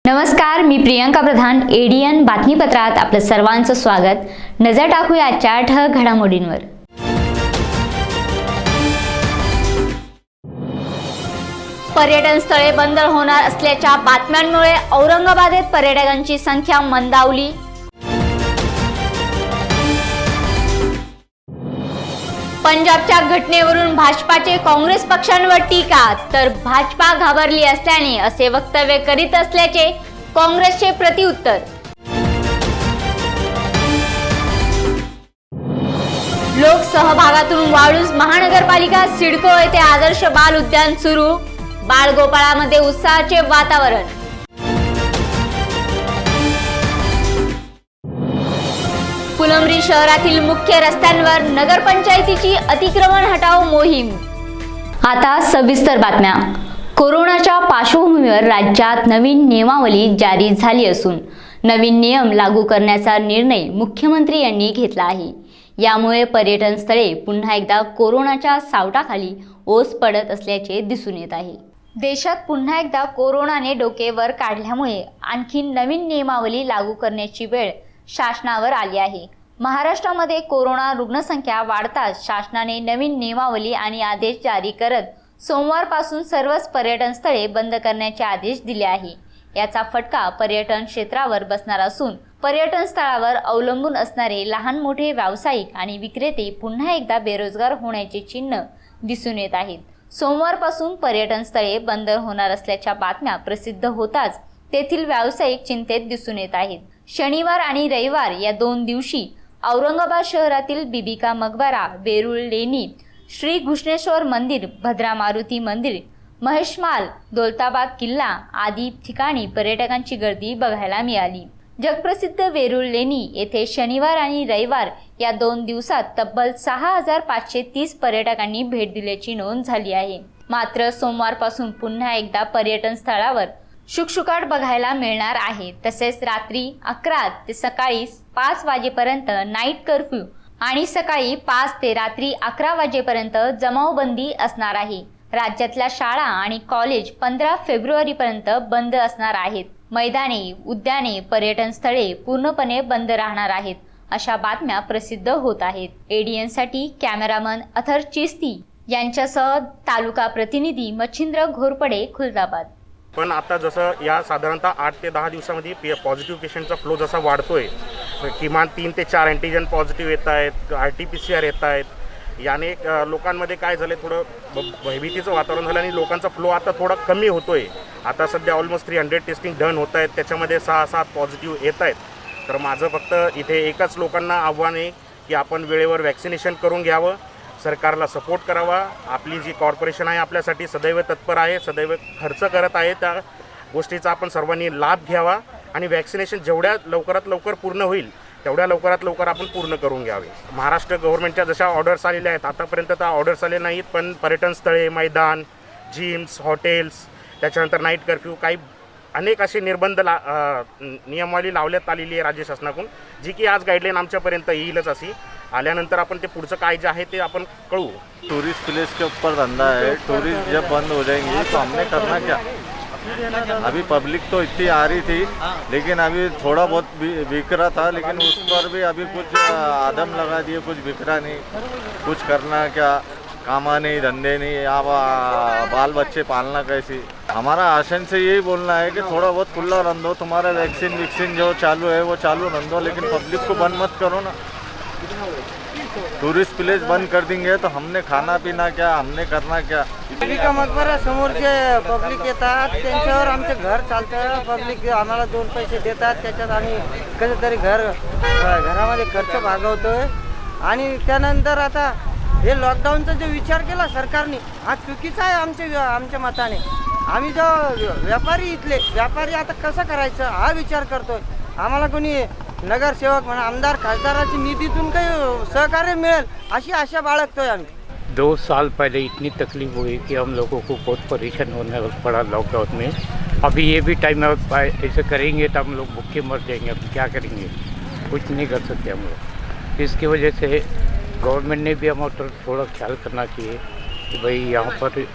नमस्कार, मी प्रियंका प्रधान. एडीएन बातमीपत्रात आपलं सर्वांचं स्वागत. नजर टाकूया आजच्या ठळक घडामोडींवर. पर्यटन स्थळे बंद होणार असल्याच्या बातम्यांमुळे औरंगाबादेत पर्यटकांची संख्या मंदावली. पंजाबच्या घटनेवरून भाजपाचे काँग्रेस पक्षांवर टीका, तर भाजपा घाबरली असल्याने असे वक्तव्य करीत असल्याचे काँग्रेसचे प्रत्युत्तर. लोकसहभागातून वाळूज महानगरपालिका सिडको येथे आदर्श बाल उद्यान सुरू, बाळगोपाळामध्ये उत्साहाचे वातावरण. फुलंब्री शहरातील मुख्य रस्त्यांवर नगरपंचायतीची अतिक्रमण हटाव मोहीम. आता सविस्तर बातम्या. कोरोनाच्या पार्श्वभूमीवर राज्यात नवीन नियमावली जारी झाली असून नवीन नियम लागू करण्याचा निर्णय मुख्यमंत्री यांनी घेतला आहे. यामुळे पर्यटन स्थळे पुन्हा एकदा कोरोनाच्या सावटाखाली ओस पडत असल्याचे दिसून येत आहे. देशात पुन्हा एकदा कोरोनाने डोके वर काढल्यामुळे आणखी नवीन नियमावली लागू करण्याची वेळ शासनावर आली आहे. महाराष्ट्रामध्ये कोरोना रुग्णसंख्या वाढताच शासनाने नवीन नियमावली आणि आदेश जारी करत सोमवारपासून सर्वच पर्यटन स्थळे बंद करण्याचे आदेश दिले आहे. याचा फटका पर्यटन क्षेत्रावर बसणार असून पर्यटन स्थळावर अवलंबून असणारे लहान मोठे व्यावसायिक आणि विक्रेते पुन्हा एकदा बेरोजगार होण्याचे चिन्ह दिसून येत आहेत. सोमवारपासून पर्यटन स्थळे बंद होणार असल्याच्या बातम्या प्रसिद्ध होताच तेथील व्यावसायिक चिंतेत दिसून येत आहेत. शनिवार आणि रविवार या 2 दिवशी औरंगाबाद शहरातील बिबिका मकबरा, वेरूळ लेणी, श्री घृष्णेश्वर मंदिर, भद्रा मारुती मंदिर, महेशमाल, दौलताबाद किल्ला आदी ठिकाणी पर्यटकांची गर्दी बघायला मिळाली. जगप्रसिद्ध वेरूळ लेणी येथे शनिवार आणि रविवार या 2 दिवसात तब्बल 6530 पर्यटकांनी भेट दिल्याची नोंद झाली आहे. मात्र सोमवारपासून पुन्हा एकदा पर्यटन स्थळावर शुकशुकाट बघायला मिळणार आहे. तसेच रात्री 11 ते सकाळी 5 वाजेपर्यंत नाईट कर्फ्यू आणि सकाळी 5 ते रात्री 11 वाजेपर्यंत जमावबंदी असणार आहे. राज्यातल्या शाळा आणि कॉलेज 15 फेब्रुवारीपर्यंत बंद असणार आहेत. मैदाने, उद्याने, पर्यटन स्थळे पूर्णपणे बंद राहणार आहेत, अशा बातम्या प्रसिद्ध होत आहेत. एडीएनसाठी कॅमेरामन अथर चिस्ती यांच्यासह तालुका प्रतिनिधी मच्छिंद्र घोरपडे, खुलताबाद. पण आता जसं या साधारणतः 8 ते 10 दिवसामध्ये पॉझिटिव्ह पेशंटचा फ्लो जसा वाढतोय, किमान 3 ते 4 अँटीजन पॉझिटिव्ह येत आहेत, RT-PCR येत आहेत. याने लोकांमध्ये काय झालं, थोडं भयभीतीचं वातावरण झालं आणि लोकांचा फ्लो आता थोडा कमी होतोय. आता सध्या ऑलमोस्ट 300 टेस्टिंग डन होत आहेत, त्याच्यामध्ये 6-7 पॉझिटिव्ह येत आहेत. तर माझं फक्त इथे एकच लोकांना आव्हान आहे की आपण वेळेवर वॅक्सिनेशन करून घ्यावं, सरकारला सपोर्ट करावा. आपली जी कॉर्पोरेशन आहे आपल्यासाठी सदैव तत्पर आहे, सदैव खर्च करत आहे. त्या गोष्टीचा आपण सर्वांनी लाभ घ्यावा आणि वॅक्सिनेशन जेवढ्या लवकरात लवकर पूर्ण होईल तेवढ्या लवकरात लवकर आपण पूर्ण करून घ्यावे. महाराष्ट्र गव्हर्नमेंटच्या जशा ऑर्डर्स आलेल्या आहेत, आतापर्यंत त्या ऑर्डर्स आले नाहीत, पण पर्यटन स्थळे, मैदान, जिम्स, हॉटेल्स, त्याच्यानंतर नाईट कर्फ्यू, काही अनेक असे निर्बंध नियमावली लावण्यात आलेली आहे राज्य शासनाकडून, जी की आज गाईडलाईन आमच्यापर्यंत येईलच. अशी आल्यानंतर आपण ते पुढचं काय जे आहे ते आपण कळू. टूरिस्ट प्लेस के ऊपर धंधा है, टूरिस्ट जब बंद हो जाएंगे तो हमने करना क्या? अभी पब्लिक तो इतनी आ रही थी, लेकिन अभी थोड़ा बहुत बिक रहा था, लेकिन उस पर भी अभी कुछ आदम लगा दिए, कुछ बिखरा नहीं. कुछ करना क्या, कामा नहीं, धंधे नहीं, यहाँ बाल बच्चे पालना कैसी. हमारा आशन से यही बोलना है कि थोड़ा बहुत खुला रन दो, तुम्हारा वैक्सीन जो चालू है वो चालू रन दो, लेकिन पब्लिक को बंद मत करो ना. टूरिस्ट प्लेस बंद कर देंगे तो हमने खाना पीना क्या, हमने करना क्या. बिबिका मकबरा समोर जे पब्लिक येतात त्यांच्यावर आमचं घर चालतं. पब्लिक आम्हाला 2 पैसे देतात, त्याच्यात आम्ही कसं तरी घरामध्ये खर्च भागवतोय. आणि त्यानंतर आता हे लॉकडाऊनचा जो विचार केला सरकारने, हा चुकीचा आहे आमच्या मताने. आम्ही जो व्यापारी, इथले व्यापारी आता कसं करायचं हा विचार करतोय. आम्हाला कोणी नगरसेवक म्हणा आमदार खासदाराची निधीतून काही सहकार्य मिळेल अशी आशा बाळगतोय आम्ही. 2 साल पहले इतनी तकलीफ हुई कि हम लोगों को बहुत परेशान होना पड़ा लॉकडाउन में। अभी ये भी टाइम ऐसे करेंगे तो हम लोग भूखे मर जाएंगे। अब क्या करेंगे, कुछ नहीं कर सकते हम लोग। इसकी वजह से गवर्नमेंट ने भी हमारा थोड़ा ख्याल करना चाहिए कि भाई यहाँ पर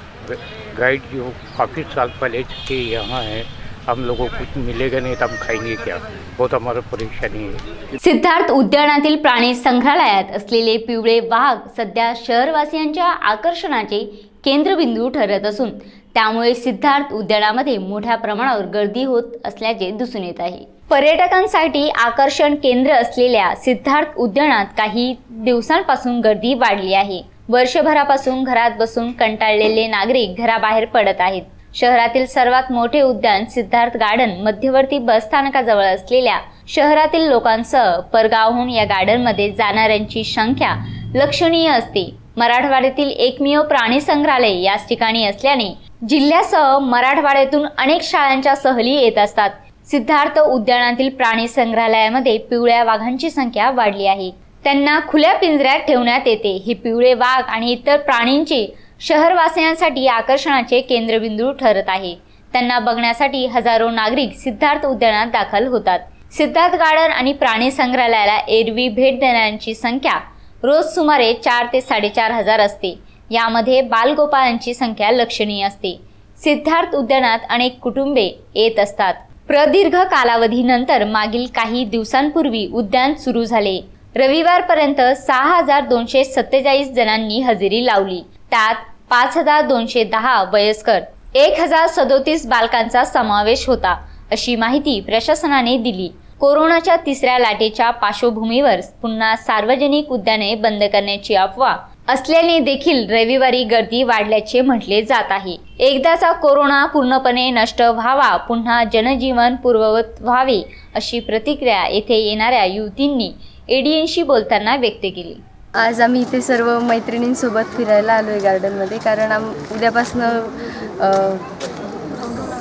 गाइड जो काफ़ी साल पहले के यहाँ है, हम लोगों को कुछ मिलेगा नहीं तो हम खाएंगे क्या, बहुत हमारा परेशानी है। सिद्धार्थ उद्यानातील प्राणी संग्रहालयात असलेले पिवळे वाघ सध्या शहरवासियांच्या आकर्षणाचे केंद्रबिंदू ठरत असून त्यामुळे सिद्धार्थ उद्यानामध्ये मोठ्या प्रमाणावर गर्दी होत असल्याचे दिसून येत आहे। पर्यटकांसाठी आकर्षण केंद्र असलेल्या सिद्धार्थ उद्यानात काही दिवसांपासून गर्दी वाढली आहे। वर्षभरापासून घरात बसून कंटाळलेले नागरिक घराबाहेर पडत आहेत। शहरातील सर्वात मोठे उद्यान सिद्धार्थ गार्डन मध्यवर्ती बस स्थानकाजवळ असलेल्या शहरातील लोकांसह परगावहून या गार्डनमध्ये जाणाऱ्यांची संख्या लक्षणीय असते। मराठवाड्यातील एकमेव प्राणी संग्रहालय याच ठिकाणी असल्याने जिल्ह्यासह मराठवाड्यातून अनेक शाळांच्या सहली येत असतात। सिद्धार्थ उद्यानातील प्राणी संग्रहालयामध्ये पिवळ्या वाघांची संख्या वाढली आहे। त्यांना खुल्या पिंजऱ्यात ठेवण्यात येते। हे पिवळे वाघ आणि इतर प्राणींचे शहरवासियांसाठी आकर्षणाचे केंद्रबिंदू ठरत आहे। त्यांना बघण्यासाठी हजारो नागरिक सिद्धार्थ उद्यानात दाखल होतात। सिद्धार्थ गार्डन आणि प्राणी संग्रहालयाला एरवी भेट देणाऱ्यांची संख्या रोज सुमारे 4 ते 4.5 हजार असते। यामध्ये बालगोपाळांची संख्या लक्षणीय असते। सिद्धार्थ उद्यानात अनेक कुटुंबे येत असतात। प्रदीर्घ कालावधीनंतर मागील काही दिवसांपूर्वी उद्यान सुरू झाले। रविवारपर्यंत 6247 जणांनी हजेरी लावली। त्यात 5210 वयस्कर 1037 बालकांचा समावेश होता, अशी माहिती प्रशासनाने दिली। कोरोनाच्या तिसऱ्या लाटेच्या पार्श्वभूमीवर पुन्हा सार्वजनिक उद्याने बंद करण्याची अफवा असल्याने देखील रविवारी गर्दी वाढल्याचे म्हटले जात आहे। एकदाचा कोरोना पूर्णपणे नष्ट व्हावा, पुन्हा जनजीवन पूर्ववत व्हावे, अशी प्रतिक्रिया येथे येणाऱ्या युवतींनी एडीएनशी बोलताना व्यक्त केली। आज आम्ही इथे सर्व मैत्रिणींसोबत फिरायला आलो आहे गार्डनमध्ये, कारण उद्यापासनं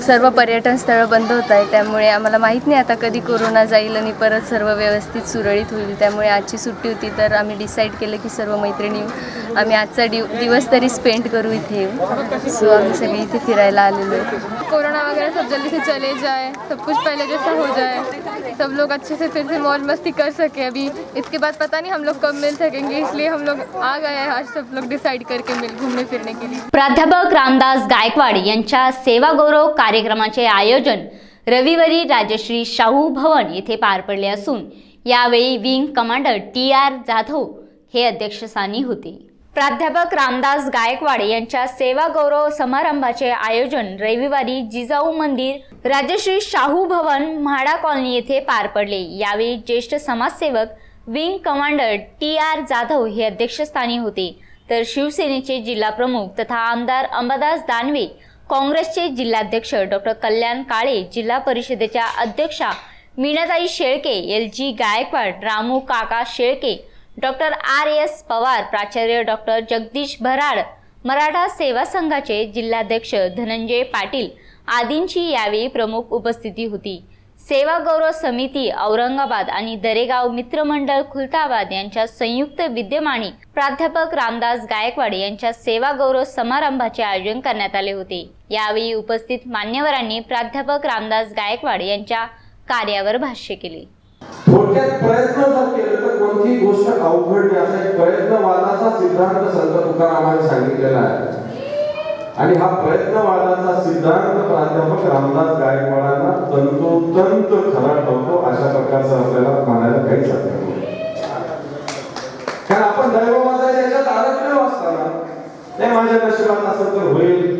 सर्व पर्यटन स्थळं बंद होत आहे। त्यामुळे आम्हाला माहीत नाही आता कधी कोरोना जाईल आणि परत सर्व व्यवस्थित सुरळीत होईल। त्यामुळे आजची सुट्टी होती तर आम्ही डिसाईड केलं की सर्व मैत्रिणी आम्ही आजचा दिवस तरी स्पेंड करू इथे। सो आम्ही सगळे इथे फिरायला आलेलो आहे। कोरोना वगैरह सब जल्दी से चले जाए, सब कुछ पहले जैसा हो जाए, सब लोग अच्छे से फिर से मौज मस्ती कर सके। अभी इसके बाद पता नहीं हम लोग कब मिल सकेंगे, इसलिए हम लोग आ गए हैं आज सब लोग डिसाइड करके घूमने फिरने के लिए। प्राध्यापक रामदास गायकवाड यांच्या सेवा गौरव कार्यक्रमाचे आयोजन रविवारी राजश्री शाहू भवन येथे पार पडले असून यावेळी विंग कमांडर TR जाधव हे अध्यक्षस्थानी होते। प्राध्यापक रामदास गायकवाड यांच्या सेवा गौरव समारंभाचे आयोजन रविवारी जिजाऊ मंदिर राजश्री शाहू भवन म्हाडा कॉलनी येथे पार पडले। यावेळी ज्येष्ठ समाजसेवक विंग कमांडर TR जाधव हे अध्यक्षस्थानी होते, तर शिवसेनेचे जिल्हा प्रमुख तथा आमदार अंबादास दानवे, काँग्रेसचे जिल्हाध्यक्ष डॉक्टर कल्याण काळे, जिल्हा परिषदेच्या अध्यक्षा मीनाताई शेळके, LG गायकवाड, रामू काका शेळके, डॉक्टर RS पवार, प्राचार्य डॉक्टर जगदीश भराड, मराठा सेवा संघाचे जिल्हाध्यक्ष धनंजय पाटील आदींची यावेळी प्रमुख उपस्थिती होती। सेवा गौरव समिती औरंगाबाद आणि दरेगाव मित्रमंडळ खुलताबाद यांच्या संयुक्त विद्यमाने प्राध्यापक रामदास गायकवाड यांच्या सेवा गौरव समारंभाचे आयोजन करण्यात आले होते। यावेळी उपस्थित मान्यवरांनी प्राध्यापक रामदास गायकवाड यांच्या कार्यावर भाष्य केले। थोडक्यात प्रयत्न जर केले तर कोणतीही गोष्ट अवघड नाही, असा एक प्रयत्नवादाचा सिद्धांत संत तुकारामांनी सांगितलेला आहे। आणि हा प्रयत्नवादाचा सिद्धांत प्राध्यापक रामदास गायकवाडांना तंतोतंत खरा ठरतो, अशा प्रकारचं आपल्याला म्हणायला काहीच अर्थ नाही। कारण आपण दैववादाच्या याच्यात अडकलेलो असताना नाही माझ्या नशिबात असं तर होईल,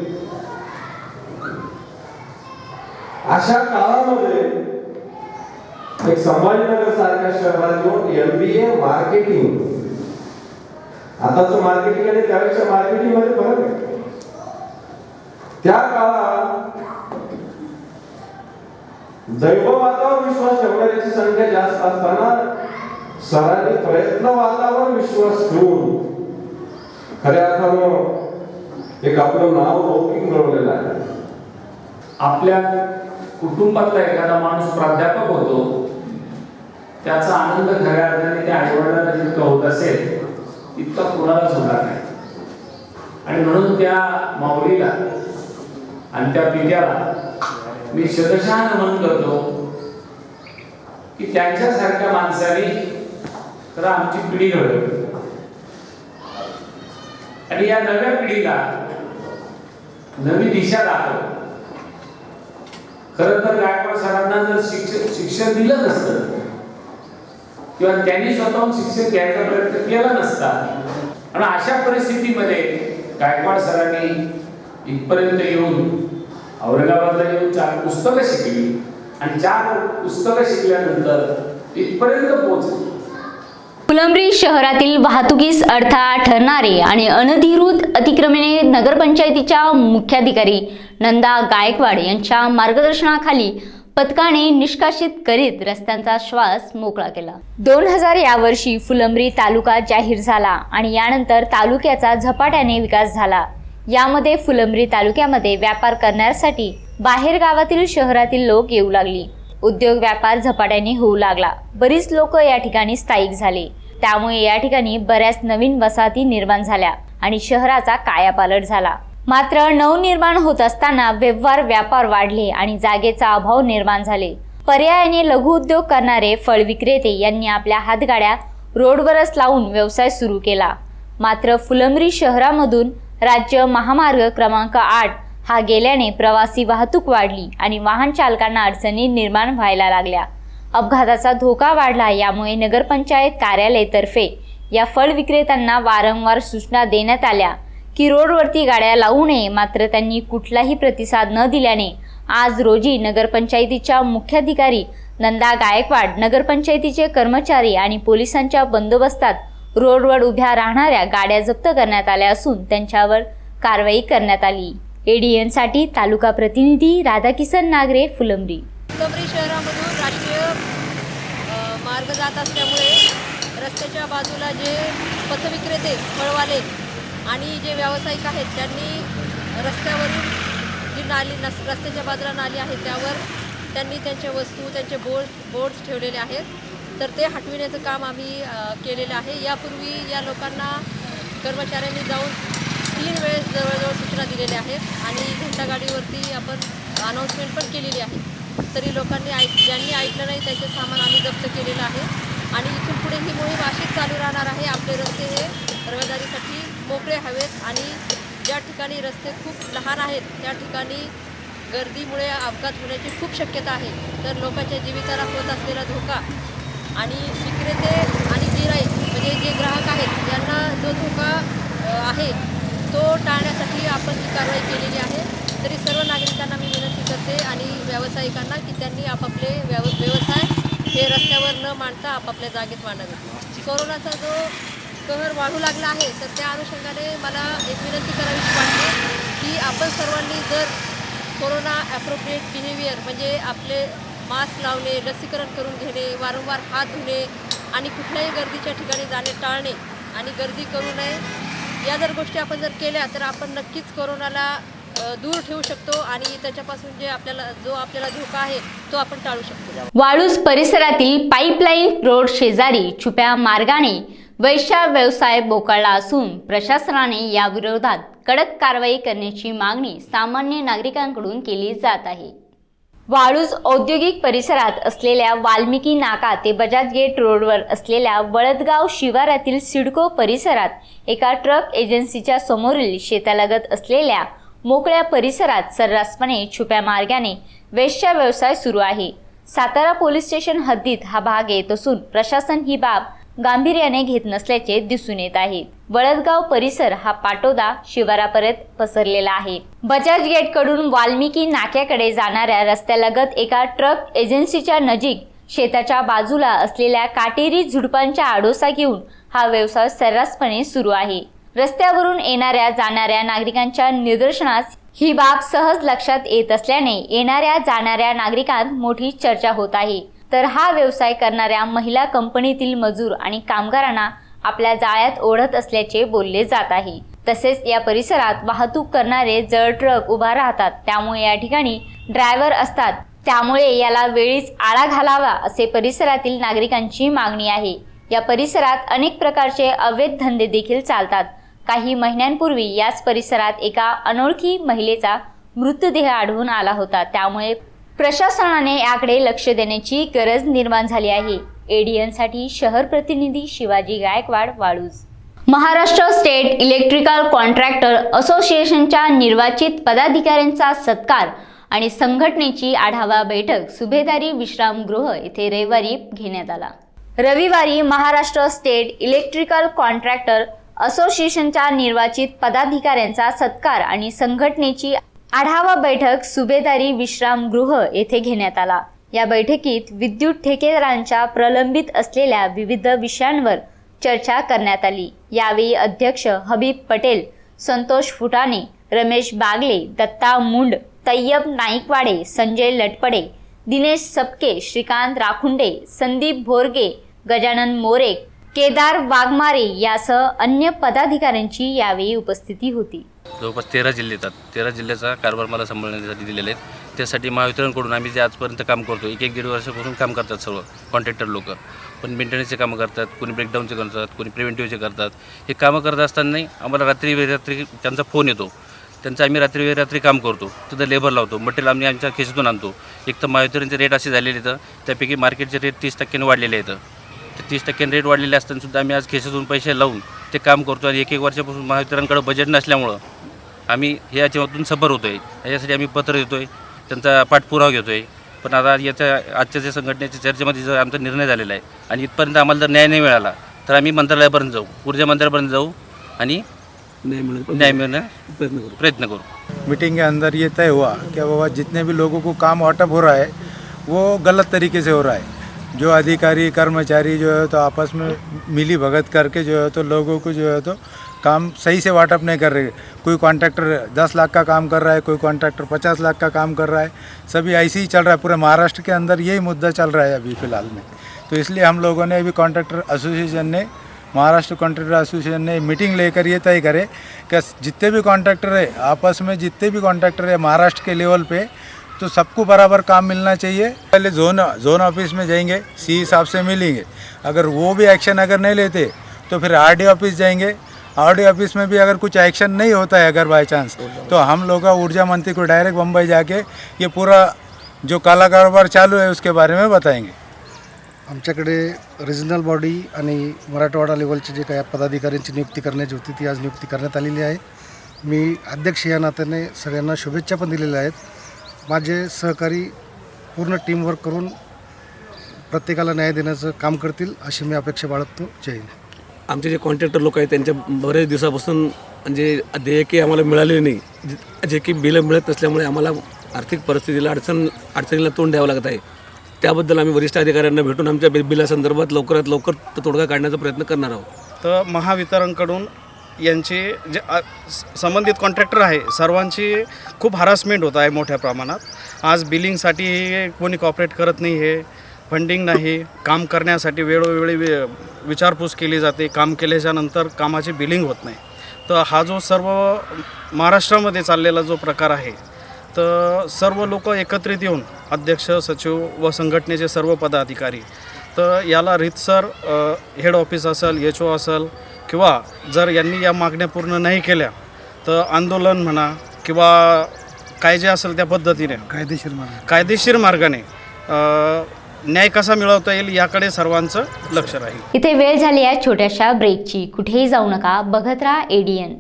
अशा काळामध्ये एक संभाजीनगर सारख्या शहरात येऊन MBA मार्केटिंग, आताचं मार्केटिंग आणि त्यावेळेच्या मार्केटिंग मध्ये फरक आहे। त्या काळात दैववादावर विश्वास ठेवणाऱ्यांची संख्या जास्त असताना सरांनी प्रयत्नवादावर विश्वास ठेवून खऱ्या अर्थानं एक आपलं नाव लौकिक मिळवलेलं आहे। आपल्या कुटुंबातला एखादा माणूस प्राध्यापक होतो त्याचा आनंद खऱ्या अर्थाने त्या आईवडिलांना जितका होत असेल तितका कोणालाच होणार नाही. आणि म्हणून त्या माऊलीला आणि त्या पित्याला मी शतशः नमन करतो की त्यांच्यासारख्या माणसाने तर आमची पिढी घडवली आणि या नव्या पिढीला नवी दिशा दाखवली. खरं तर गायकवाड सरांना जर शिक्षण दिलं नसतं किंवा त्यांनी स्वतःहून शिक्षण घ्यायचा प्रयत्न केला नसता आणि अशा परिस्थितीमध्ये गायकवाड सरांनी इथपर्यंत येऊन औरंगाबादला येऊन 4 पुस्तकं शिकली आणि 4 पुस्तकं शिकल्यानंतर इथपर्यंत पोहोचली. फुलंब्री शहरातील वाहतुकीस अडथळा ठरणारे आणि अनधिकृत अतिक्रमणे नगरपंचायतीच्या मुख्याधिकारी नंदा गायकवाड यांच्या मार्गदर्शनाखाली पथकाने निष्कासित करीत रस्त्यांचा श्वास मोकळा केला. 2000 या वर्षी फुलंब्री तालुका जाहीर झाला आणि यानंतर तालुक्याचा झपाट्याने विकास झाला. यामध्ये फुलंब्री तालुक्यामध्ये व्यापार करण्यासाठी बाहेर गावातील शहरातील लोक येऊ लागली. उद्योग व्यापार झपाट्याने होऊ लागला. बरीच लोक या ठिकाणी स्थायिक झाले. त्यामुळे या ठिकाणी बऱ्याच नवीन वसाहती निर्माण झाल्या आणि शहराचा कायापालट झाला. मात्र नवनिर्माण होत असताना व्यवहार व्यापार वाढले आणि जागेचा अभाव निर्माण झाले. पर्यायाने लघु उद्योग करणारे फळ विक्रेते यांनी आपल्या हातगाड्या रोडवरच लावून व्यवसाय सुरू केला. मात्र फुलंब्री शहरामधून राज्य महामार्ग क्रमांक 8 हा गेल्याने प्रवासी वाहतूक वाढली आणि वाहन चालकांना अडचणी निर्माण व्हायला लागल्या. अपघाताचा धोका वाढला. यामुळे नगरपंचायत कार्यालयातर्फे या फळ विक्रेत्यांना वारंवार सूचना देण्यात आल्या की रोडवरती गाड्या लावू नये. मात्र त्यांनी कुठलाही प्रतिसाद न दिल्याने आज रोजी नगरपंचायतीच्या मुख्याधिकारी नंदा गायकवाड, नगरपंचायतीचे कर्मचारी आणि पोलिसांच्या बंदोबस्तात रोडवर उभ्या राहणाऱ्या गाड्या जप्त करण्यात आल्या असून त्यांच्यावर कारवाई करण्यात आली. ADN साठी तालुका प्रतिनिधी राधाकिसन नागरे, फुलंब्री. फुलंब्री शहरामधून राष्ट्रीय मार्ग जात असल्यामुळे रस्त्याच्या बाजूला जे पथविक्रेते, फळवाले आणि जे व्यावसायिक आहेत त्यांनी रस्त्यावरून जी नाली रस्त्याच्या बाजूला नाली आहे त्यावर त्यांनी त्यांच्या वस्तू, त्यांचे बोर्ड्स ठेवलेले आहेत. तर ते हटविण्याचं काम आम्ही केलेलं आहे. यापूर्वी या लोकांना कर्मचाऱ्यांनी जाऊन 3 वेळेस जवळजवळ सूचना दिलेल्या आहेत आणि घंटागाडीवरती आपण अनाऊन्समेंट पण केलेली आहे. तरी लोकांनी ज्यांनी ऐकलं नाही त्याचे सामान आम्ही जप्त केलेलं आहे आणि इथून पुढे ही मोहीम अशीच चालू राहणार आहे. आपले रस्ते हे रहदारीसाठी मोकळे हवेत आणि ज्या ठिकाणी रस्ते खूप लहान आहेत त्या ठिकाणी गर्दीमुळे अपघात होण्याची खूप शक्यता आहे. तर लोकांच्या जीविताला होत असलेला धोका आणि विक्रेते आणि गिराईक म्हणजे जे ग्राहक आहेत यांना जो धोका आहे तो टाळण्यासाठी आपण ही कारवाई केलेली आहे. तरी सर्व नागरिकांना मी विनंती करते आणि व्यावसायिकांना की त्यांनी आपापले व्यवसाय हे रस्त्यावर न मांडता आपापल्या जागेत मांडावे. कोरोनाचा जो कहर वाढू लागला आहे तर त्या अनुषंगाने मला एक विनंती करावीशी वाटते की आपण सर्वांनी जर कोरोना ॲप्रोप्रिएट बिहेवियर म्हणजे आपले मास्क लावणे, लसीकरण करून घेणे, वारंवार हात धुणे आणि कुठल्याही गर्दीच्या ठिकाणी जाणे टाळणे आणि गर्दी करू नये, या जर गोष्टी आपण जर केल्या तर आपण नक्कीच कोरोनाला दूर ठेवू शकतो आणि त्याच्यापासून जो आपल्याला धोका आहे तो आपण टाळू शकतो. वाळूज परिसरातील पाईपलाईन रोड शेजारी छुप्या मार्गाने वैश्य व्यवसाय बोकाळला असून प्रशासनाने या विरोधात कडक कारवाई करण्याची मागणी सामान्य नागरिकांकडून केली जात आहे. वाळूज औद्योगिक परिसरात असलेल्या वाल्मिकी नाका ते बजाज गेट रोडवर असलेल्या वळदगाव शिवारातील सिडको परिसरात एका ट्रक एजन्सीच्या समोरील शेतालगत असलेल्या मोकळ्या परिसरात सर्रासपणे छुप्या मार्गाने वेश्या व्यवसाय सुरू आहे. सातारा पोलीस स्टेशन हद्दीत हा भाग येत असून प्रशासन ही बाब गांभीर्याने घेत नसल्याचे दिसून येत आहे. वळदगाव परिसर हा पाटोदा शिवारापर्यंत पसरलेला आहे. बजाज गेट कडून वाल्मिकी नाक्याकडे जाणाऱ्या रस्त्यालगत एका ट्रक एजन्सीच्या नजीक शेताच्या बाजूला असलेल्या काटेरी झुडपांच्या आडोसा घेऊन हा व्यवसाय सर्रासपणे सुरू आहे. रस्त्यावरून येणाऱ्या जाणाऱ्या नागरिकांच्या निदर्शनास ही बाब सहज लक्षात येत असल्याने येणाऱ्या जाणाऱ्या नागरिकांत मोठी चर्चा होत आहे. तर हा व्यवसाय करणाऱ्या महिला कंपनीतील मजूर आणि कामगारांना आपल्या जाळ्यात ओढत असल्याचे बोलले जात आहे. तसेच या परिसरात वाहतूक करणारे जड ट्रक उभा राहतात, त्यामुळे या ठिकाणी ड्रायव्हर असतात त्यामुळे याला वेळीच आळा घालावा असे परिसरातील नागरिकांची मागणी आहे. या परिसरात अनेक प्रकारचे अवैध धंदे देखील चालतात. काही महिन्यांपूर्वी याच परिसरात एका अनोळखी महिलेचा मृतदेह आढळून आला होता. त्यामुळे प्रशासनाने याकडे लक्ष देण्याची गरज निर्माण झाली आहे. एडीएनसाठी शहर प्रतिनिधी Shivaji Gaikwad, Waluj. Maharashtra state electrical contractor असोसिएशनच्या निर्वाचित पदाधिकाऱ्यांचा सत्कार आणि संघटनेची आढावा बैठक सुभेदारी विश्रामगृह येथे रविवारी घेण्यात आला. रविवारी महाराष्ट्र स्टेट इलेक्ट्रिकल कॉन्ट्रॅक्टर असोसिएशनच्या निर्वाचित पदाधिकाऱ्यांचा सत्कार आणि संघटनेची आढावा बैठक सुभेदारी विश्रामगृह येथे घेण्यात आला. या बैठकीत विद्युत ठेकेदारांच्या प्रलंबित असलेल्या विविध विषयांवर चर्चा करण्यात आली. यावेळी अध्यक्ष हबीब पटेल, संतोष फुटाणे, रमेश बागले, दत्ता मुंड, तय्यब नाईकवाडे, संजय लटपडे, दिनेश सपके, श्रीकांत राखुंडे, संदीप भोरगे, गजानन मोरे, केदार वाघमारे यासह अन्य पदाधिकाऱ्यांची यावेळी उपस्थिती होती. जवळपास 13 जिल्हे येतात. 13 जिल्ह्याचा कारभार मला सांभाळण्यासाठी दिलेले आहेत. त्यासाठी महावितरणकडून आम्ही जे आजपर्यंत काम करतो, 1-1.5 वर्षापासून काम करतात सर्व कॉन्ट्रॅक्टर लोक. पण मेंटेनन्सचे कामं करतात, कोणी ब्रेकडाऊनचे करतात, कोणी प्रिव्हेंटिव्हचे करतात. हे कामं करत असतानाही आम्हाला रात्री त्यांचा फोन येतो. त्यांचं आम्ही रात्री काम करतो, तिथं लेबर लावतो, मटेरियल आम्ही आमच्या खिशातून आणतो. एक तर महावितरणचे रेट असे झालेले आहेत, त्यापैकी मार्केटचे रेट 30% वाढलेले आहेत. ते 30% रेट वाढलेले असतानासुद्धा आम्ही आज खिशातून पैसे लावून ते काम करतो. आणि 1-1 वर्षापासून महावितरणकडे बजेट नसल्यामुळं आम्ही हे याच्यातून सफर होतो आहे. याच्यासाठी आम्ही पत्र देतो आहे, त्यांचा पाठपुरावा घेतो आहे. पण आता आजच्या जे संघटनेच्या चर्चेमध्ये जो आमचा निर्णय झालेला आहे आणि इथपर्यंत आम्हाला जर न्याय नाही मिळाला तर आम्ही मंत्रालयापर्यंत जाऊ, ऊर्जा मंत्रालयापर्यंत जाऊ आणि न्याय मिळण्याचा प्रयत्न करू. मीटिंग के अंदर ये तय हुआ कि बाबा जितने भी लोगों को काम वाटप हो रहा है वो गलत तरीके से हो रहा है. जो अधिकारी कर्मचारी जो है तो आपस में मिली भगत करके जो है तो लोगों को जो है तो काम सही से वाटप नहीं कर रहे. कोई कॉन्ट्रैक्टर 10 लाख का काम कर रहा है, कोई कॉन्ट्रैक्टर 50 लाख का काम कर रहा है. सभी ऐसे ही चल रहा है. पूरे महाराष्ट्र के अंदर यही मुद्दा चल रहा है अभी फ़िलहाल में. तो इसलिए हम लोगों ने अभी कॉन्ट्रैक्टर एसोसिएशन ने महाराष्ट्र कॉन्ट्रैक्टर एसोसिएशन ने मीटिंग लेकर ये तय करे कि जितने भी कॉन्ट्रैक्टर है आपस में, जितने भी कॉन्ट्रैक्टर है महाराष्ट्र के लेवल पे, तो सबको बराबर काम मिलना चाहिए. पहले जोन ऑफिस में जाएंगे, सी साहब से मिलेंगे. अगर वो भी एक्शन अगर नहीं लेते तो फिर आरडी ऑफिस जाएंगे. आरडी ऑफिस में भी अगर कुछ एक्शन नहीं होता है अगर बाय चांस, तो हम लोग ऊर्जा मंत्री को डायरेक्ट मुंबई जाके ये पूरा जो काला कारोबार चालू है उसके बारे में बताएंगे. आमच्याकडे रिजनल बॉडी आणि मराठवाडा लेवलचे जे काही पदाधिकाऱ्यांची नियुक्ती करण्याची होती ती आज नियुक्ती करण्यात आलेली आहे. मी अध्यक्ष या नात्याने सगळ्यांना शुभेच्छा पण दिलेल्या आहेत. माझे सहकारी पूर्ण टीमवर्क करून प्रत्येकाला न्याय देण्याचं काम करतील अशी मी अपेक्षा बाळगतो. जय हिंद. आमचे जे कॉन्ट्रॅक्टर लोक आहेत त्यांच्या बरेच दिवसापासून म्हणजे देयके आम्हाला मिळालेली नाही, जे की बिलं मिळत नसल्यामुळे आम्हाला आर्थिक परिस्थितीला अडचणीला तोंड द्यावं लागत आहे. त्याबद्दल आम्ही वरिष्ठ अधिकाऱ्यांना भेटून आमच्या बिलासंदर्भात लवकरात लवकर तोडगा काढण्याचा प्रयत्न करणार आहोत. तर महावितरणकडून यांचे जे संबंधित कॉन्ट्रॅक्टर आहे सर्वांची खूप हरासमेंट होत आहे मोठ्या प्रमाणात. आज बिलिंगसाठी कोणी कॉपरेट करत नाही, हे फंडिंग नाही, काम करण्यासाठी वेळोवेळी विचारपूस केली जाते, काम केल्याच्यानंतर कामाची बिलिंग होत नाही. तर हा जो सर्व महाराष्ट्रामध्ये चाललेला जो प्रकार आहे, तर सर्व लोक एकत्रित येऊन अध्यक्ष, सचिव व संघटनेचे सर्व पदाधिकारी तर याला रीतसर हेड ऑफिस असेल, HO असेल किंवा जर यांनी या मागण्या पूर्ण नाही केल्या तर आंदोलन म्हणा किंवा काय जे असेल त्या पद्धतीने कायदेशीर मार्गाने न्याय कसा मिळवता येईल याकडे सर्वांचं लक्ष राहील. इथे वेळ झाली आहे छोट्याशा ब्रेकची. कुठेही जाऊ नका, बघत राहा ADN.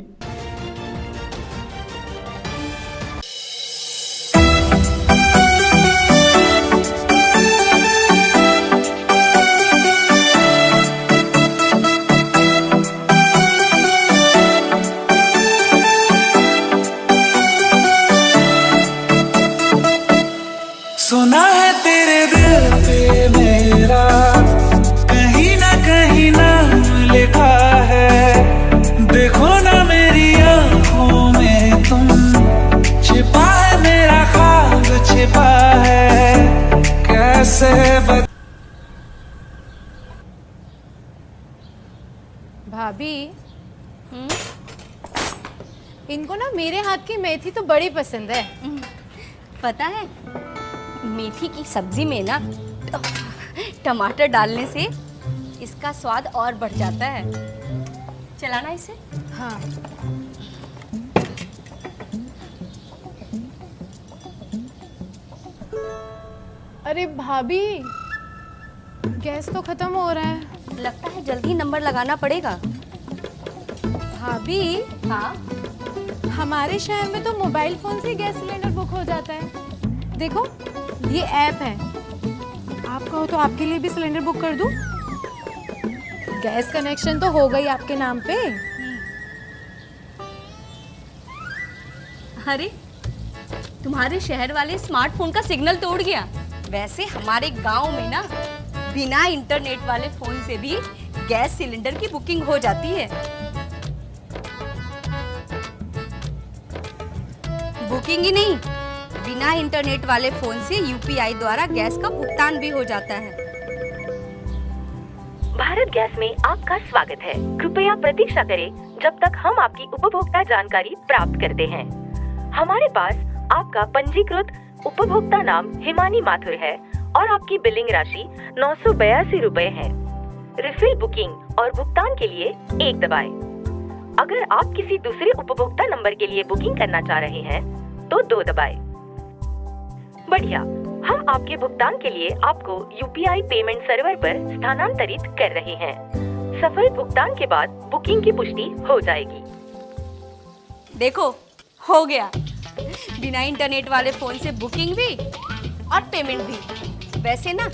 सुना है तेरे दिल पे मेरा कहीं ना लिखा है. देखो ना मेरी आँखों में तुम, छिपा है मेरा ख्वाब, छिपा है कैसे भाभी, इनको ना मेरे हाथ की मेथी तो बड़ी पसंद है. पता है मेथी की सब्जी में ना टमाटर डालने से इसका स्वाद और बढ़ जाता है। चलाना इसे। हाँ। अरे भाभी, गैस तो खत्म हो रहा है। लगता है जल्दी नंबर लगाना पड़ेगा। भाभी, हाँ, हमारे शहर में तो मोबाइल फोन से गैस सिलेंडर बुक हो जाता है। देखो, ये ऐप है। आप कहो तो आपके लिए भी सिलेंडर बुक कर दूं? गैस कनेक्शन तो हो गई आपके नाम पे। अरे तुम्हारे शहर वाले स्मार्टफोन का सिग्नल तोड़ गया। वैसे हमारे गांव में ना बिना इंटरनेट वाले फोन से भी गैस सिलेंडर की बुकिंग हो जाती है। बुकिंग ही नहीं, बिना इंटरनेट वाले फोन से यूपीआई द्वारा गैस का भुगतान भी हो जाता है। भारत गैस में आपका स्वागत है। कृपया प्रतीक्षा करें जब तक हम आपकी उपभोक्ता जानकारी प्राप्त करते हैं। हमारे पास आपका पंजीकृत उपभोक्ता नाम हिमानी माथुर है और आपकी बिलिंग राशि 982 रुपए है। रिफिल बुकिंग और भुगतान के लिए 1 दबाएं। अगर आप किसी दूसरे उपभोक्ता नंबर के लिए बुकिंग करना चाह रहे हैं तो 2 दबाएं। बढ़िया, हम आपके भुगतान के लिए आपको यूपीआई पेमेंट सर्वर पर स्थानांतरित कर रहे हैं। सफल भुगतान के बाद बुकिंग की पुष्टि हो जाएगी। देखो, हो गया। बिना इंटरनेट वाले फोन से बुकिंग भी और पेमेंट भी। वैसे ना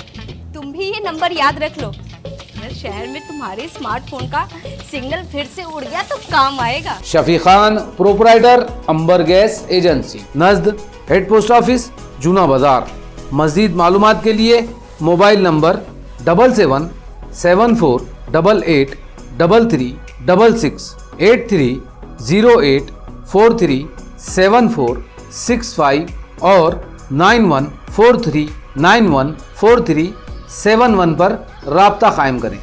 तुम भी ये नंबर याद रख लो। अगर शहर में तुम्हारे स्मार्टफोन का सिग्नल फिर से उड़ गया तो काम आएगा। Shafi Khan, proprietor, Ambar gas agency, नज़द head post office, Juna Bazar. मज़ीद मालूमात के लिए मोबाइल नंबर 7774883366 8308437465 और 9143914371 पर राब्ता कायम करें।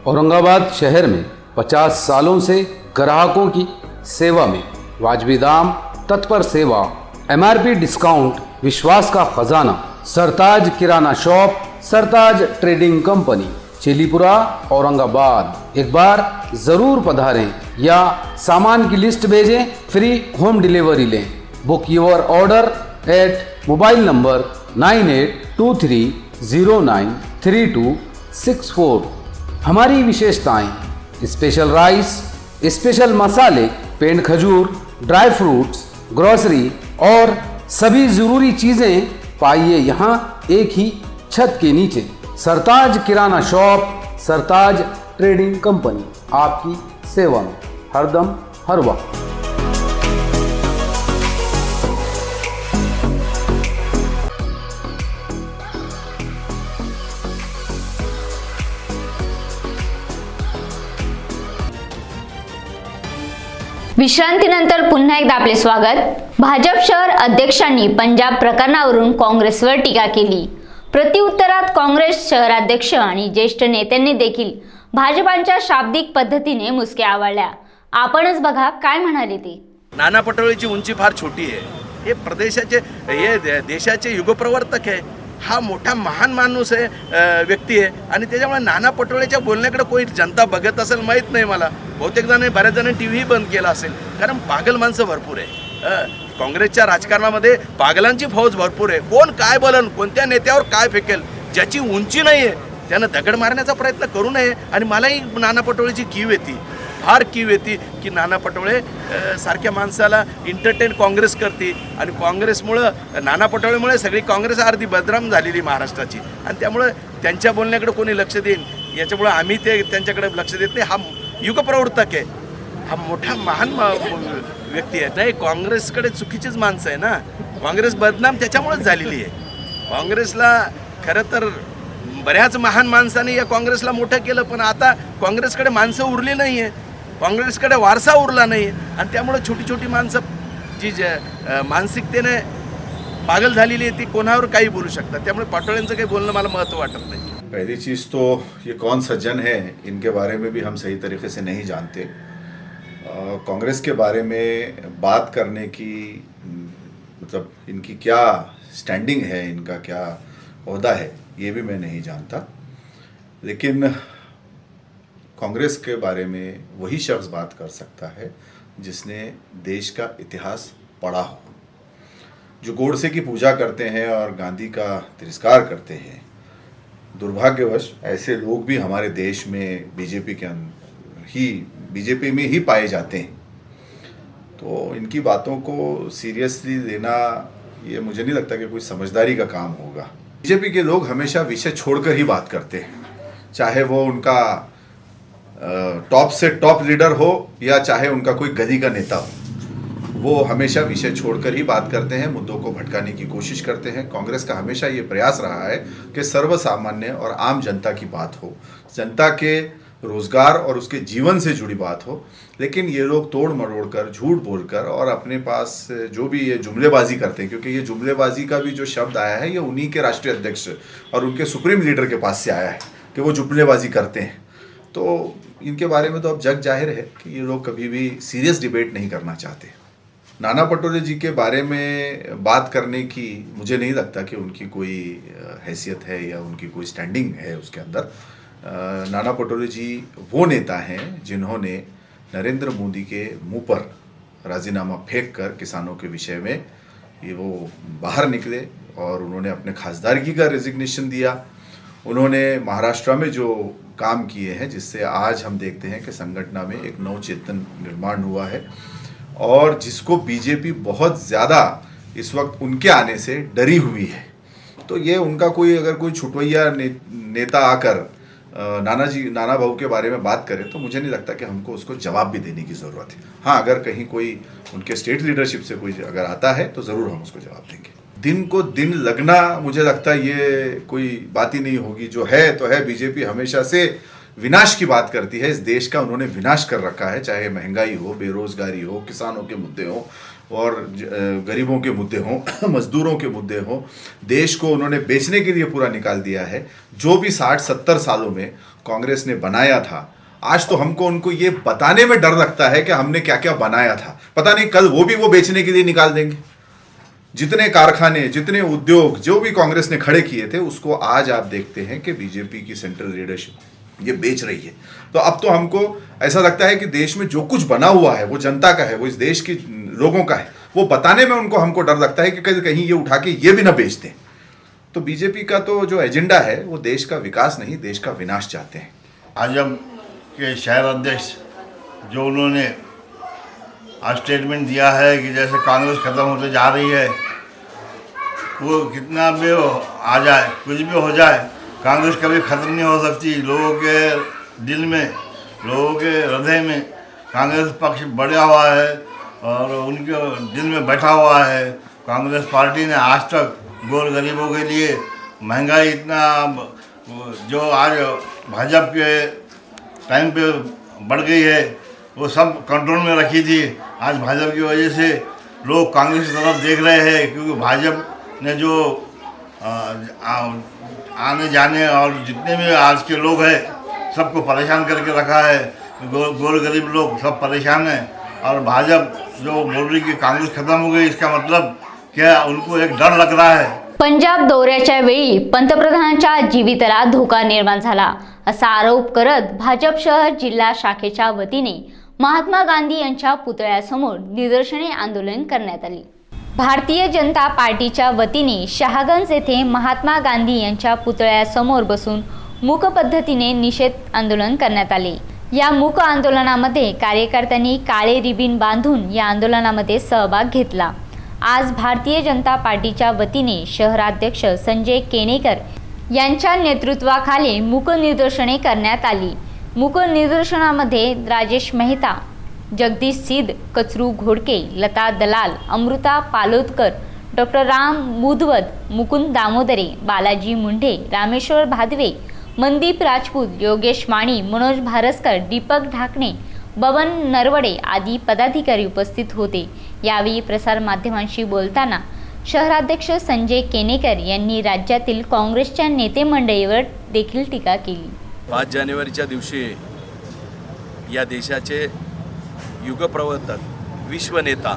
औरंगाबाद शहर में 50 सालों से ग्राहकों की सेवा में वाजबी दाम, तत्पर सेवा, MRP डिस्काउंट, विश्वास का खजाना। सरताज किराना shop, Sartaj trading company, Chilipura, Aurangabad. एक बार जरूर पधारें या सामान की लिस्ट भेजें, फ्री होम डिलीवरी लें। Book your order at mobile number 9823093264। हमारी विशेषताएं: स्पेशल राइस, स्पेशल मसाले, पेंड खजूर, ड्राई फ्रूट्स, ग्रोसरी और सभी ज़रूरी चीज़ें पाइए यहाँ एक ही छत के नीचे। सरताज किराना शॉप, सरताज ट्रेडिंग कंपनी, आपकी सेवा में हरदम हर वक्त। विश्रांतीनंतर पुन्हा एकदा आपले स्वागत। भाजप शहर अध्यक्षांनी पंजाब प्रकरणावरून काँग्रेसवर टीका केली। प्रत्युत्तरात काँग्रेस शहराध्यक्ष आणि ज्येष्ठ नेत्यांनी देखील भाजपांच्या शाब्दिक पद्धतीने मुसक्या आवळल्या। आपणच बघा काय म्हणाले ते। नाना पटोलेची उंची फार छोटी आहे। हे प्रदेशाचे, हे देशाचे युगप्रवर्तक आहे। हा मोठा महान माणूस आहे, व्यक्ती आहे आणि त्याच्यामुळे नाना पटोलेच्या बोलण्याकडे कोणी जनता बघत असेल माहीत नाही मला। बहुतेक जण, बऱ्याच जणांनी टीव्ही बंद केला असेल, कारण पागल माणसं भरपूर आहे। काँग्रेसच्या राजकारणामध्ये पागलांची फौज भरपूर आहे। कोण काय बोलन, कोणत्या नेत्यावर काय फेकेल, ज्याची उंची नाही आहे त्यानं दगड मारण्याचा प्रयत्न करू नये। आणि मलाही नाना पटोलेची कीव येते, फार कीव येते की नाना पटोले सारख्या माणसाला इंटरटेन काँग्रेस करते आणि काँग्रेसमुळं, नाना पटोलेमुळे सगळी काँग्रेस अर्धी बदनाम झालेली महाराष्ट्राची आणि त्यामुळं त्यांच्या बोलण्याकडे कोणी लक्ष देईन याच्यामुळं आम्ही त्यांच्याकडे लक्ष देत नाही। हा युगप्रवर्तक आहे, हा मोठा महान व्यक्ती आहे। नाही, काँग्रेसकडे चुकीचीच माणसं आहे ना। काँग्रेस बदनाम त्याच्यामुळेच झालेली आहे। काँग्रेसला खरं तर बऱ्याच महान माणसांनी या काँग्रेसला मोठं केलं, पण आता काँग्रेसकडे माणसं उरली नाही आहे, काँग्रेसकडे वारसा उरला नाही आणि त्यामुळे छोटी छोटी माणसं जी मानसिकतेने पागल झालेली आहे ती कोणावर काही बोलू शकतात। त्यामुळे पटोलेंचं काही बोलणं मला महत्त्व वाटत नाही। पहली चीज़ तो ये कौन सज्जन है इनके बारे में भी हम सही तरीके से नहीं जानते। कांग्रेस के बारे में बात करने की मतलब इनकी क्या स्टैंडिंग है, इनका क्या ओहदा है, ये भी मैं नहीं जानता। लेकिन कांग्रेस के बारे में वही शख्स बात कर सकता है जिसने देश का इतिहास पढ़ा हो। जो गोडसे की पूजा करते हैं और गांधी का तिरस्कार करते हैं, दुर्भाग्यवश ऐसे लोग भी हमारे देश में बीजेपी में ही पाए जाते हैं। तो इनकी बातों को सीरियसली लेना, ये मुझे नहीं लगता कि कोई समझदारी का काम होगा। बीजेपी के लोग हमेशा विषय छोड़कर ही बात करते हैं, चाहे वो उनका टॉप से टॉप लीडर हो या चाहे उनका कोई गली का नेता हो, वो हमेशा विषय छोड़कर ही बात करते हैं, मुद्दों को भटकाने की कोशिश करते हैं। कांग्रेस का हमेशा ये प्रयास रहा है कि सर्वसामान्य और आम जनता की बात हो, जनता के रोजगार और उसके जीवन से जुड़ी बात हो। लेकिन ये लोग तोड़ मरोड़ कर, झूठ बोलकर और अपने पास जो भी ये जुमलेबाजी करते हैं, क्योंकि ये जुमलेबाजी का भी जो शब्द आया है ये उन्हीं के राष्ट्रीय अध्यक्ष और उनके सुप्रीम लीडर के पास से आया है कि वो जुमलेबाजी करते हैं। तो इनके बारे में तो अब जग जाहिर है कि ये लोग कभी भी सीरियस डिबेट नहीं करना चाहते। नाना पटोले जी के बारे में बात करने की मुझे नहीं लगता कि उनकी कोई हैसियत है या उनकी कोई स्टैंडिंग है उसके अंदर। नाना पटोले जी वो नेता हैं जिन्होंने नरेंद्र मोदी के मुंह पर राजीनामा फेंक कर किसानों के विषय में ये वो बाहर निकले और उन्होंने अपने खासदारगी का रेजिग्नेशन दिया। उन्होंने महाराष्ट्र में जो काम किए हैं जिससे आज हम देखते हैं कि संगठन में एक नवचेतन निर्माण हुआ है और जिसको बीजेपी बहुत ज़्यादा इस वक्त उनके आने से डरी हुई है। तो ये उनका कोई अगर कोई छुटवैया नेता आकर नाना भाऊ के बारे में बात करें तो मुझे नहीं लगता कि हमको उसको जवाब भी देने की ज़रूरत है। हाँ, अगर कहीं कोई उनके स्टेट लीडरशिप से कोई अगर आता है तो ज़रूर हम उसको जवाब देंगे। दिन को दिन लगना मुझे लगता है ये कोई बात ही नहीं होगी। जो है तो है, बीजेपी हमेशा से विनाश की बात करती है। इस देश का उन्होंने विनाश कर रखा है, चाहे महंगाई हो, बेरोजगारी हो, किसानों के मुद्दे हो और गरीबों के मुद्दे हों, मजदूरों के मुद्दे हों। देश को उन्होंने बेचने के लिए पूरा निकाल दिया है। जो भी 60-70 सालों में कांग्रेस ने बनाया था, आज तो हमको उनको ये बताने में डर लगता है कि हमने क्या क्या बनाया था। पता नहीं कल वो भी वो बेचने के लिए निकाल देंगे। जितने कारखाने, जितने उद्योग जो भी कांग्रेस ने खड़े किए थे, उसको आज आप देखते हैं कि बीजेपी की सेंट्रल लीडरशिप ये बेच रही है। तो अब तो हमको ऐसा लगता है कि देश में जो कुछ बना हुआ है वो जनता का है, वो इस देश के लोगों का है। वो बताने में हमको डर लगता है कि कहीं ये उठा के ये भी ना बेच दें। तो बीजेपी का तो जो एजेंडा है वो देश का विकास नहीं, देश का विनाश चाहते हैं। आजम के शहर अध्यक्ष जो उन्होंने आज स्टेटमेंट दिया है कि जैसे कांग्रेस ख़त्म होते जा रही है, वो कितना भी आ जाए, कुछ भी हो जाए, कांग्रेस कभी ख़त्म नहीं हो सकती। लोगों के दिल में, लोगों के हृदय में कांग्रेस पक्ष बढ़ा हुआ है और उनके दिल में बैठा हुआ है। कांग्रेस पार्टी ने आज तक गोर गरीबों के लिए महंगाई इतना जो आज भाजपा के टाइम पे बढ़ गई है वो सब कंट्रोल में रखी थी। आज भाजपा की वजह से लोग कांग्रेस की तरफ देख रहे हैं, क्योंकि भाजपा ने जो आने जाने और जितने भी आज के लोग हैं सबको परेशान करके रखा है। गोर गरीब लोग सब परेशान हैं और भाजपा जो बोल रही कि कांग्रेस खत्म हो गई, इसका मतलब क्या, उनको एक डर लग रहा है। पंजाब दौऱ्याच्या वेळी पंतप्रधानांच्या जीविताला धोका निर्माण झाला असा आरोप करत भाजप शहर जिल्हा शाखेच्या वतीने महात्मा गांधी यांच्या पुतळ्यासमोर निदर्शने आंदोलन करण्यात आले। भारतीय जनता पार्टीच्या वतीने शहागंज येथे महात्मा गांधी यांच्या पुतळ्यासमोर बसून मूक पद्धतीने निषेध आंदोलन करण्यात आले। या मूक आंदोलनामध्ये कार्यकर्त्यांनी काळे रिबीन बांधून या आंदोलनामध्ये सहभाग घेतला। आज भारतीय जनता पार्टीच्या वतीने शहराध्यक्ष संजय केनेकर यांच्या नेतृत्वाखाली मूक निदर्शने करण्यात आली। मूक निदर्शनामध्ये राजेश मेहता, जगदीश सिद्ध, कचरू घोडके, लता दलाल, अमृता पालोदकर, डॉक्टर राम मुधवद, मुकुंद दामोदरे, बालाजी मुंढे, रामेश्वर भादवे, मनदीप राजपूत, योगेश माणी, मनोज भारसकर, दीपक ढाकणे, बबन नरवडे आदी पदाधिकारी उपस्थित होते। यावेळी प्रसार माध्यमांशी बोलताना शहराध्यक्ष संजय केनेकर यांनी राज्यातील काँग्रेसच्या नेते मंडळीवर देखील टीका केली। 5 जानेवारीच्या दिवशी या देशाचे युगप्रवर्तक, विश्वनेता,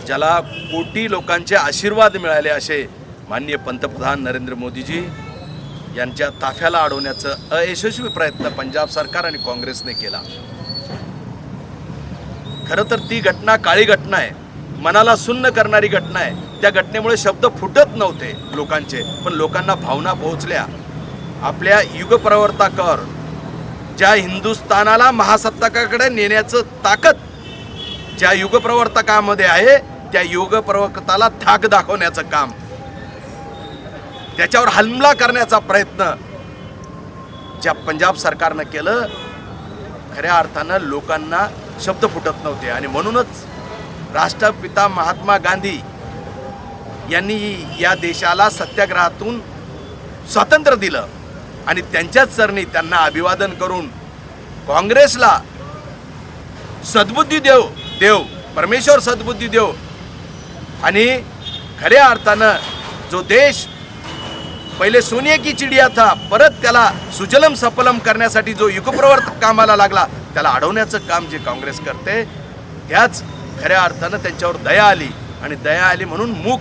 ज्याला कोटी लोकांचे आशीर्वाद मिळाले असे माननीय पंतप्रधान नरेंद्र मोदीजी यांच्या ताफ्याला अडवण्याचा अयशस्वी प्रयत्न पंजाब सरकार आणि काँग्रेसने केला. खरं तर ती घटना काळी घटना आहे, मनाला सुन्न करणारी घटना आहे. त्या घटनेमुळे शब्द फुटत नव्हते लोकांचे, पण लोकांना भावना पोहोचल्या. आपल्या युगप्रवर्तकावर ज्या हिंदुस्थानाला महासत्ताकाकडे नेण्याचं ताकद ज्या युगप्रवर्तकामध्ये आहे, त्या युगप्रवर्तकाला धाक दाखवण्याचं काम, त्याच्यावर हमला करण्याचा प्रयत्न ज्या पंजाब सरकारनं केलं, खऱ्या अर्थानं लोकांना शब्द फुटत नव्हते. आणि म्हणूनच राष्ट्रपिता महात्मा गांधी यांनी या देशाला सत्याग्रहातून स्वातंत्र्य दिलं आणि त्यांच्याच चरणी त्यांना अभिवादन करून काँग्रेसला सद्बुद्धी देव परमेश्वर सद्बुद्धी देव आणि खऱ्या अर्थानं जो देश पहिले सोने की चिडिया था, परत त्याला सुजलम सफलम करण्यासाठी जो युगप्रवर्तक कामाला लागला, त्याला अडवण्याचं काम जे काँग्रेस करते, त्याच खऱ्या अर्थानं त्यांच्यावर दया आली. आणि दया आली म्हणून मूक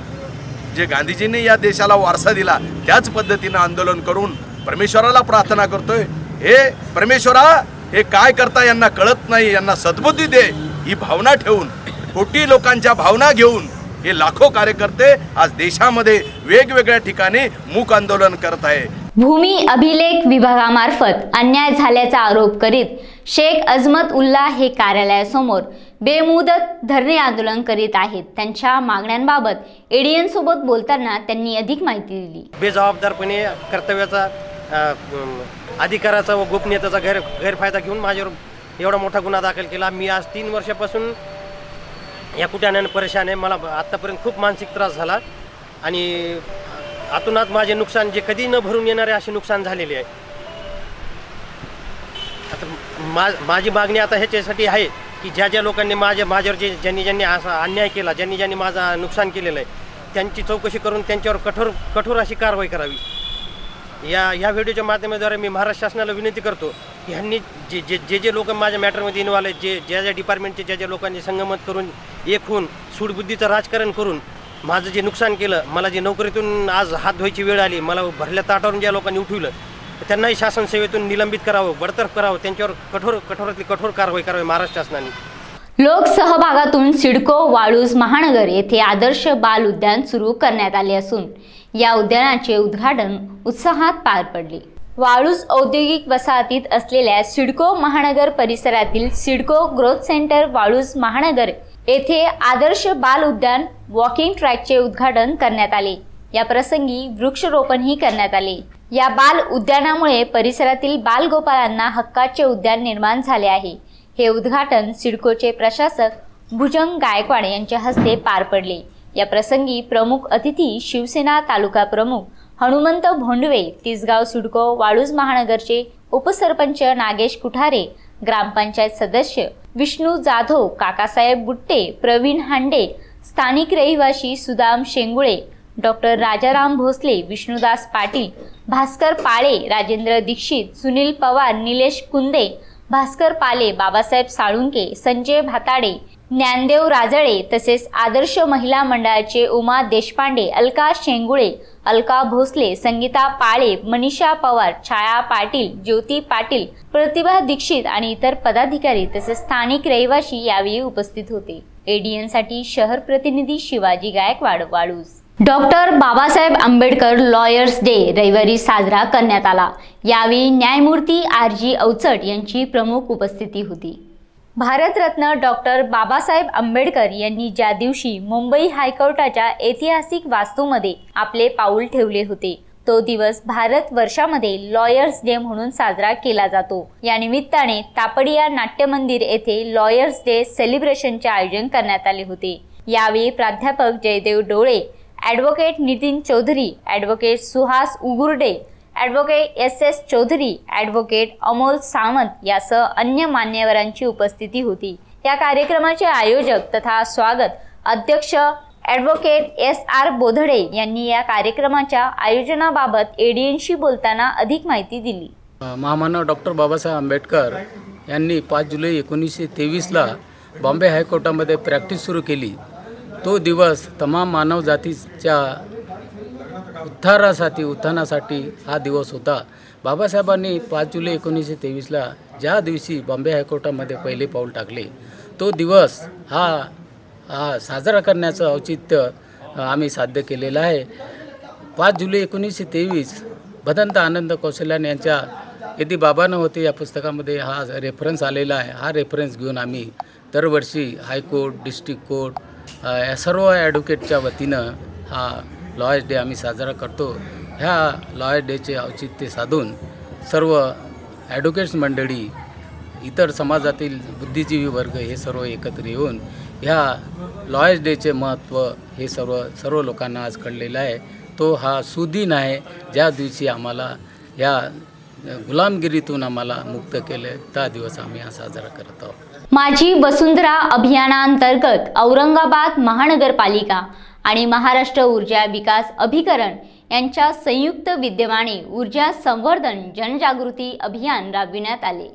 जे गांधीजींनी या देशाला वारसा दिला, त्याच पद्धतीनं आंदोलन करून परमेश्वराला प्रार्थना करतोय, हे परमेश्वरा, हे काय करता यांना कळत नाही, यांना सद्बुद्धी दे. ही भावना ठेवून, कोटी लोकांच्या भावना घेऊन हे लाखो कार्यकर्ते आज देशामध्ये वेगवेगळ्या ठिकाणी मूक आंदोलन करत आहे. भूमी अभिलेख विभागामार्फत अन्याय झाल्याचा आरोप करीत शेख अजमत उल्ला हे कार्यालयासमोर बेमुदत धरणे आंदोलन करीत आहेत. त्यांच्या मागण्यांबाबत एडीएन सोबत बोलताना त्यांनी अधिक माहिती दिली. बेजबाबदारपणे कर्तव्याचा, अधिकाराचा व गोपनीयतेचा गैरफायदा घेऊन माझ्यावर एवढा मोठा गुन्हा दाखल केला. मी आज 3 वर्षापासून या कुट्याने परेशान आहे. मला आत्तापर्यंत खूप मानसिक त्रास झाला आणि आतूनात माझे नुकसान जे कधी न भरून येणारे असे नुकसान झालेले आहे. आता माझी मागणी आता ह्याच्यासाठी आहे की ज्या लोकांनी माझ्यावर ज्यांनी असा अन्याय केला, ज्यांनी माझं नुकसान केलेलं आहे, त्यांची चौकशी करून त्यांच्यावर कठोर अशी कारवाई करावी. या व्हिडिओच्या माध्यमाद्वारे मी महाराष्ट्र शासनाला विनंती करतो की ह्यांनी जे लोक माझ्या मॅटरमध्ये इन्व्हॉल्व आहेत, ज्या डिपार्टमेंटचे ज्या लोकांनी संगमत करून एक होऊन सूडबुद्धीचं राजकारण करून माझं जे नुकसान केलं, मला जे नोकरीतून आज हात धुवायची वेळ आली, मला भरल्या ताटावरून ज्या लोकांनी उठवलं, त्यांनाही शासन सेवेतून निलंबित करावं, बडतर्फ करावं, त्यांच्यावर कठोरातली कठोर कारवाई करावी महाराष्ट्र शासनाने. लोकसहभागातून सिडको वाळूज महानगर येथे आदर्श बाल उद्यान सुरू करण्यात आले असून या उद्यानाचे उद्घाटन उत्साहात पार पडले. वाळूज औद्योगिक वसाहतीत असलेल्या सिडको महानगर परिसरातील सिडको ग्रोथ सेंटर वाळूज महानगर येथे आदर्श बाल उद्यान वॉकिंग ट्रॅकचे उद्घाटन करण्यात आले. या प्रसंगी वृक्षारोपणही करण्यात आले. या बाल उद्यानामुळे परिसरातील बालगोपालांना हक्काचे उद्यान निर्माण झाले आहे. हे उद्घाटन सिडकोचे प्रशासक भुजंग गायकवाड यांच्या हस्ते पार पडले. या प्रसंगी प्रमुख अतिथी शिवसेना तालुका प्रमुख हनुमंत भोंडवे, तिसगाव सिडको वाळूज महानगरचे उपसरपंच नागेश कुठारे, ग्रामपंचायत सदस्य विष्णू जाधव, काकासाहेब बुट्टे, प्रवीण हांडे, स्थानिक रहिवासी सुदाम शेंगुळे, डॉक्टर राजाराम भोसले, विष्णुदास पाटील, भास्कर पाळे, राजेंद्र दीक्षित, सुनील पवार, निलेश कुंदे, भास्कर पाले, बाबासाहेब साळुंके, संजय भाताडे, ज्ञानदेव राजळे तसेच आदर्श महिला मंडळाचे उमा देशपांडे, अलका शेंगुळे, अलका भोसले, संगीता पाळे, मनीषा पवार, छाया पाटील, ज्योती पाटील, प्रतिभा दीक्षित आणि इतर पदाधिकारी तसेच स्थानिक रहिवासी यावेळी उपस्थित होते. एडीएन साठी शहर प्रतिनिधी Shivaji Gaikwad, Waluj. Doctor Babasaheb Ambedkar lawyers day रविवारी साजरा करण्यात आला. यावेळी न्यायमूर्ती RG अवचट यांची प्रमुख उपस्थिती होती. भारतरत्न डॉक्टर बाबासाहेब आंबेडकर यांनी ज्या दिवशी मुंबई हायकोर्टाच्या ऐतिहासिक वास्तूमध्ये आपले पाऊल ठेवले होते, तो दिवस भारत वर्षामध्ये लॉयर्स डे म्हणून साजरा केला जातो. या निमित्ताने तापडिया नाट्य मंदिर येथे लॉयर्स डे सेलिब्रेशनचे आयोजन करण्यात आले होते. यावेळी प्राध्यापक Jaidev Dole, advocate Nitin Chaudhari, advocate Suhas Ugurde, advocate SS Chaudhari, advocate Amol Sawant यासह अन्य मान्यवरांची उपस्थिती होती. या कार्यक्रमाचे आयोजक तथा स्वागत अध्यक्ष ॲडव्होकेट SR बोधडे यांनी या कार्यक्रमाच्या आयोजनाबाबत एडीएनशी बोलताना अधिक माहिती दिली. महामानव डॉक्टर बाबासाहेब आंबेडकर यांनी 5 जुलै 1923ला बॉम्बे हायकोर्टामध्ये प्रॅक्टिस सुरू केली, तो दिवस तमाम मानवजातीच्या उत्थानासाठी हा दिवस होता. बाबासाहेबांनी 5 जुलै 1923ला ज्या दिवशी बॉम्बे हायकोर्टामध्ये पहिले पाऊल टाकले, तो दिवस हा साजरा करण्याचं औचित्य आम्ही साध्य केलेलं आहे. 5 जुलै 1923 भदंत आनंद कौशल्यान यांच्या यदि बाबा न होते या पुस्तकामध्ये हा रेफरन्स आलेला आहे. हा रेफरन्स घेऊन आम्ही दरवर्षी हायकोर्ट, डिस्ट्रिक्ट कोर्ट या सर्व ॲडव्होकेटच्या वतीनं हा लॉयर्स डे आम्ही साजरा करतो. ह्या लॉयर्स डेचे औचित्य साधून सर्व ॲडव्होकेट्स मंडळी, इतर समाजातील बुद्धिजीवी वर्ग हे सर्व एकत्र येऊन ह्या लॉयर्स डेचे महत्त्व हे सर्व लोकांना आज कळलेलं आहे. तो हा सुदिन आहे ज्या दिवशी आम्हाला या गुलामगिरीतून आम्हाला मुक्त केले, त्या दिवस आम्ही हा साजरा करत आहोत. माझी वसुंधरा अभियानांतर्गत औरंगाबाद महानगरपालिका आणि महाराष्ट्र ऊर्जा विकास अभिकरण यांच्या संयुक्त विद्यमाने ऊर्जा संवर्धन जनजागृती अभियान राबविण्यात आले.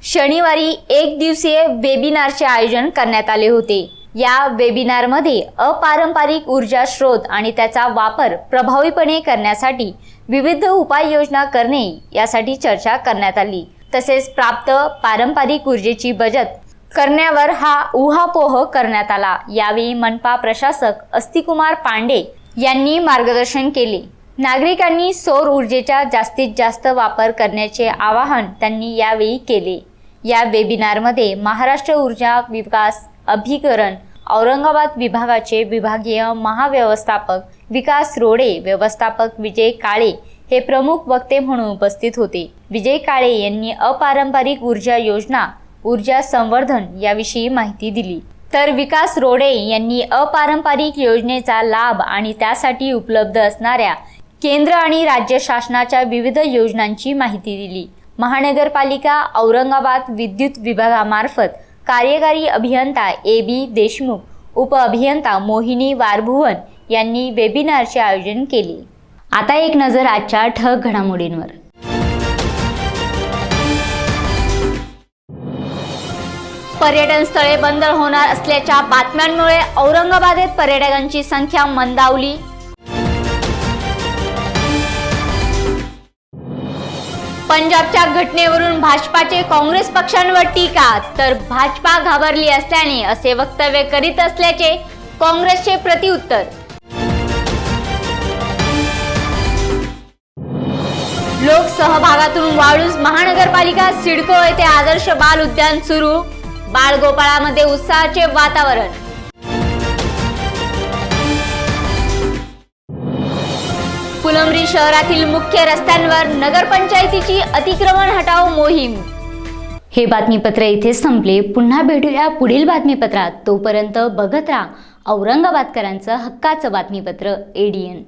शनिवारी 1 दिवसीय वेबिनारचे आयोजन करण्यात आले होते. या वेबिनारमध्ये अपारंपरिक ऊर्जा स्रोत आणि त्याचा वापर प्रभावीपणे करण्यासाठी विविध उपाययोजना करणे यासाठी चर्चा करण्यात आली. तसेच प्राप्त पारंपरिक ऊर्जेची बचत करण्यावर हा उहापोह करण्यात आला. यावेळी मनपा प्रशासक अस्तिकुमार पांडे यांनी मार्गदर्शन केले. नागरिकांनी सौर ऊर्जेचा जास्तीत जास्त वापर करण्याचे आवाहन त्यांनी यावेळी केले. या वेबिनारमध्ये महाराष्ट्र ऊर्जा विकास अभिकरण औरंगाबाद विभागाचे विभागीय महाव्यवस्थापक विकास रोडे, व्यवस्थापक विजय काळे हे प्रमुख वक्ते म्हणून उपस्थित होते. विजय काळे यांनी अपारंपरिक ऊर्जा योजना, ऊर्जा संवर्धन याविषयी माहिती दिली, तर विकास रोडे यांनी अपारंपरिक योजनेचा लाभ आणि त्यासाठी उपलब्ध असणाऱ्या केंद्र आणि राज्य शासनाच्या विविध योजनांची माहिती दिली. महानगरपालिका औरंगाबाद विद्युत विभागामार्फत कार्यकारी अभियंता AB देशमुख, उपअभियंता मोहिनी वारभुवन यांनी वेबिनारचे आयोजन केले. आता एक नजर आजच्या ठळक घडामोडींवर. पर्यटन स्थळे बंद होणार असल्याच्या बातम्यांमुळे औरंगाबादेत पर्यटकांची संख्या मंदावली. पंजाबच्या घटनेवरून भाजपाचे काँग्रेस पक्षांवर टीका, तर भाजपा घाबरली असल्याने असे वक्तव्य करीत असल्याचे काँग्रेसचे प्रतिउत्तर. लोकसहभागातून वाळूज महानगरपालिका सिडको येथे आदर्श बाल उद्यान सुरू, बाळगोपाळामध्ये उत्साहाचे वातावरण. फुलंब्री शहरातील मुख्य रस्त्यांवर नगरपंचायतीची अतिक्रमण हटाव मोहीम. हे बातमीपत्र इथे संपले. पुन्हा भेटूया पुढील बातमीपत्रात. तोपर्यंत बघत राहा औरंगाबादकरांचं हक्काचं बातमीपत्र ADN.